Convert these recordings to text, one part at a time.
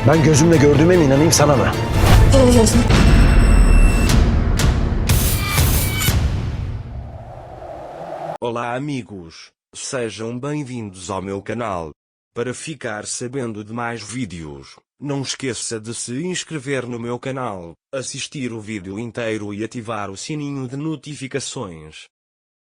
Ben gözümle gördüğüme mi inanayım sana mı? Olá amigos, sejam bem-vindos ao meu canal. Para ficar sabendo de mais vídeos, não esqueça de se inscrever no meu canal, assistir o vídeo inteiro e ativar o sininho de notificações.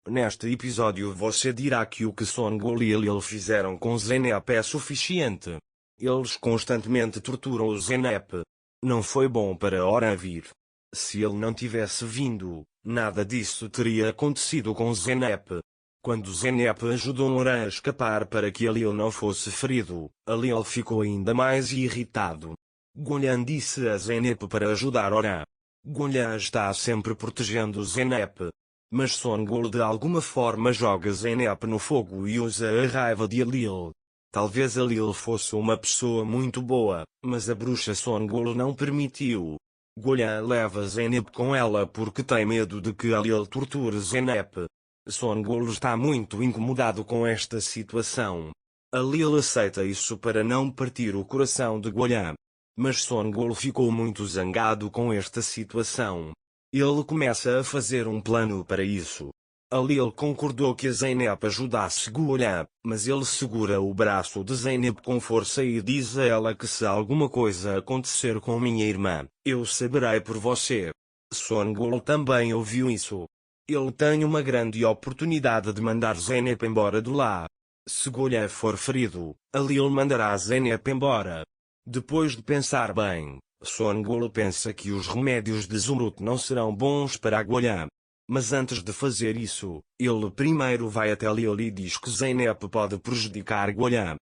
Neste episódio você dirá que o que Son Goku e Lil fizeram com Zeynep é suficiente. Eles constantemente torturam o Zeynep. Não foi bom para Oran vir. Se ele não tivesse vindo, nada disso teria acontecido com Zeynep. Quando Zeynep ajudou Oran a escapar para que Lil não fosse ferido, Lil ficou ainda mais irritado. Gohan disse a Zeynep para ajudar Oran. Gohan está sempre protegendo Zeynep. Mas Son Goku de alguma forma joga Zeynep no fogo e usa a raiva de Lil. Talvez Lil fosse uma pessoa muito boa, mas a bruxa Son Goku não permitiu. Gohan leva Zeynep com ela porque tem medo de que Lil torture Zeynep. Son Goku está muito incomodado com esta situação. Lil aceita isso para não partir o coração de Gohan. Mas Son Goku ficou muito zangado com esta situação. Ele começa a fazer um plano para isso. Lil concordou que a Zeynep ajudasse Gohan, mas ele segura o braço de Zeynep com força e diz a ela que se alguma coisa acontecer com minha irmã, eu saberei por você. Son Goku também ouviu isso. Ele tem uma grande oportunidade de mandar Zeynep embora de lá. Se Gohan for ferido, Lil mandará Zeynep embora. Depois de pensar bem, Son Goku pensa que os remédios de Zumruto não serão bons para Gohan. Mas antes de fazer isso, ele primeiro vai até Lil e diz que Zeynep pode prejudicar Gohan.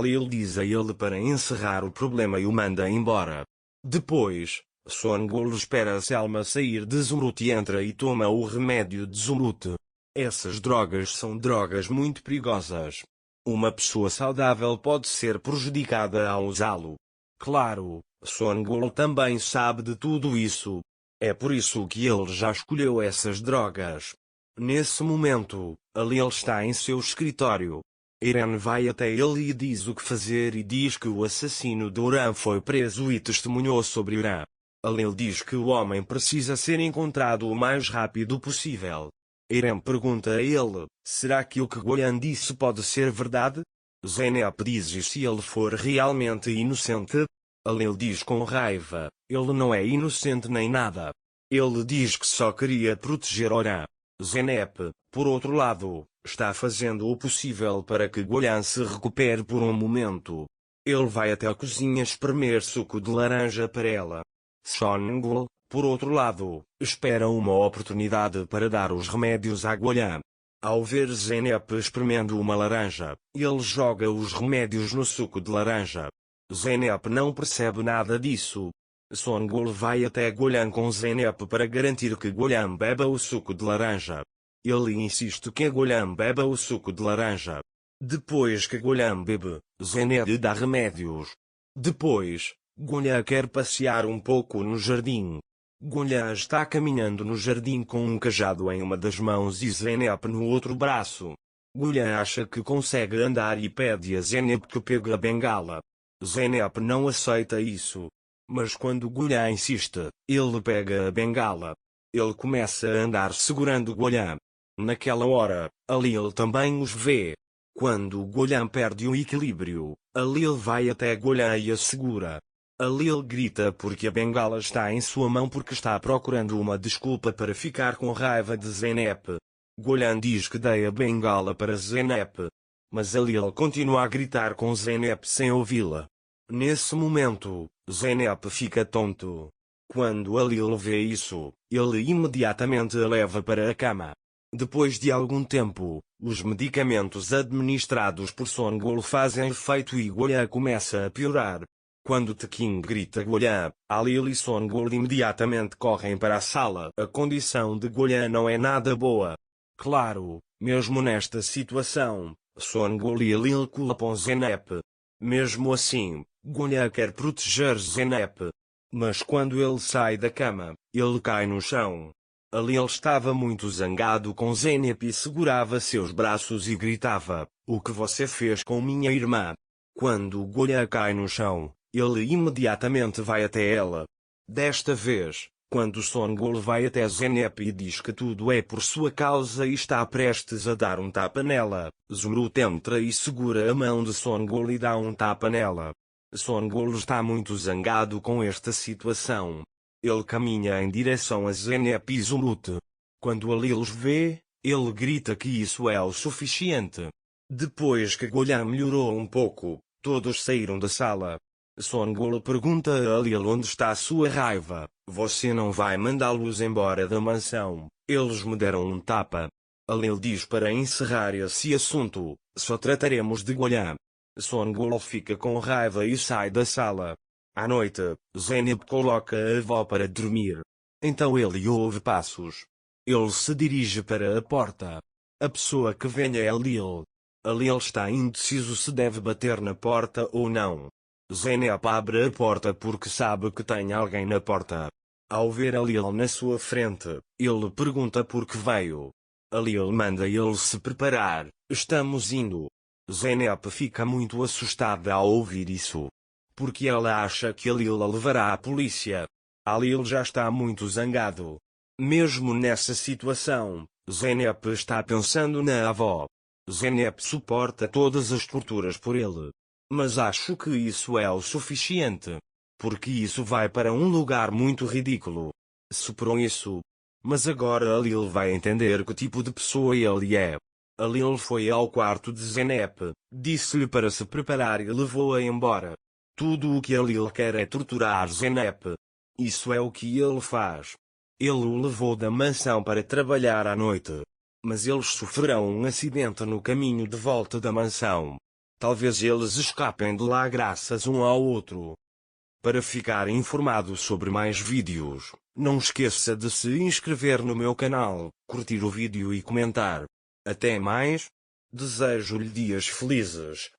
Lil diz a ele para encerrar o problema e o manda embora. Depois, Son Goku espera Selma sair de Zumruto e entra e toma o remédio de Zumruto. Essas drogas são drogas muito perigosas. Uma pessoa saudável pode ser prejudicada ao usá-lo. Claro, Son Goku também sabe de tudo isso. É por isso que ele já escolheu essas drogas. Nesse momento, Lil está em seu escritório. Eren vai até ele e diz o que fazer e diz que o assassino de Oran foi preso e testemunhou sobre Oran. Lil diz que o homem precisa ser encontrado o mais rápido possível. Eren pergunta a ele, será que o que Gohan disse pode ser verdade? Zeynep diz e se ele for realmente inocente? Lil diz com raiva, ele não é inocente nem nada. Ele diz que só queria proteger Oran. Zeynep, por outro lado, está fazendo o possível para que Gohan se recupere por um momento. Ele vai até a cozinha espremer suco de laranja para ela. Son Goku, por outro lado, espera uma oportunidade para dar os remédios a Gohan. Ao ver Zeynep espremendo uma laranja, ele joga os remédios no suco de laranja. Zeynep não percebe nada disso. Son Goku vai até Gohan com Zeynep para garantir que Gohan beba o suco de laranja. Ele insiste que Gohan beba o suco de laranja. Depois que Gohan bebe, Zeynep lhe dá remédios. Depois, Gohan quer passear um pouco no jardim. Gohan está caminhando no jardim com um cajado em uma das mãos e Zeynep no outro braço. Gohan acha que consegue andar e pede a Zeynep que pegue a bengala. Zeynep não aceita isso. Mas quando Gohan insiste, ele pega a bengala. Ele começa a andar segurando Gohan. Naquela hora, Lil também os vê. Quando Gohan perde o equilíbrio, Lil vai até Gohan e a segura. Lil grita porque a bengala está em sua mão porque está procurando uma desculpa para ficar com raiva de Zeynep. Gohan diz que dê a bengala para Zeynep. Mas Lil continua a gritar com Zeynep sem ouvi-la. Nesse momento, Zeynep fica tonto. Quando Lil vê isso, ele imediatamente a leva para a cama. Depois de algum tempo, os medicamentos administrados por Son Goku fazem efeito e Gohan começa a piorar. Quando Tekin grita Gohan, Lil e Son Goku imediatamente correm para a sala. A condição de Gohan não é nada boa. Claro, mesmo nesta situação, Son Goku e Lil culpam Zeynep. Mesmo assim, Gohan quer proteger Zeynep. Mas quando ele sai da cama, ele cai no chão. Lil estava muito zangado com Zeynep e segurava seus braços e gritava, o que você fez com minha irmã? Quando Gohan cai no chão, Ele imediatamente vai até ela. Desta vez, quando Songul vai até Zeynep e diz que tudo é por sua causa e está prestes a dar um tapa nela, Zumrut entra e segura a mão de Songul e dá um tapa nela. Songul está muito zangado com esta situação. Ele caminha em direção a Zeynep e Zumrut. Quando ali os vê, ele grita que isso é o suficiente. Depois que Golan melhorou um pouco, todos saíram da sala. Songul pergunta a Lil onde está a sua raiva. Você não vai mandá-los embora da mansão, eles me deram um tapa. A Lil diz para encerrar esse assunto, só trataremos de Golan. Songul fica com raiva e sai da sala. À noite, Zeynep coloca a avó para dormir. Então ele ouve passos. Ele se dirige para a porta. A pessoa que vem é a Lil. A Lil está indeciso se deve bater na porta ou não. Zeynep abre a porta porque sabe que tem alguém na porta. Ao ver a Lil na sua frente, ele pergunta por que veio. A Lil manda ele se preparar. Estamos indo. Zeynep fica muito assustada ao ouvir isso. Porque ela acha que a Lil a levará à polícia. A Lil já está muito zangado. Mesmo nessa situação, Zeynep está pensando na avó. Zeynep suporta todas as torturas por ele. Mas acho que isso é o suficiente. Porque isso vai para um lugar muito ridículo. Superou isso. Mas agora a Lil vai entender que tipo de pessoa ele é. A Lil foi ao quarto de Zeynep, disse-lhe para se preparar e levou-a embora. Tudo o que a Lil quer é torturar Zeynep. Isso é o que ele faz. Ele o levou da mansão para trabalhar à noite. Mas eles sofrerão um acidente no caminho de volta da mansão. Talvez eles escapem de lá graças um ao outro. Para ficar informado sobre mais vídeos, não esqueça de se inscrever no meu canal, curtir o vídeo e comentar. Até mais. Desejo-lhe dias felizes.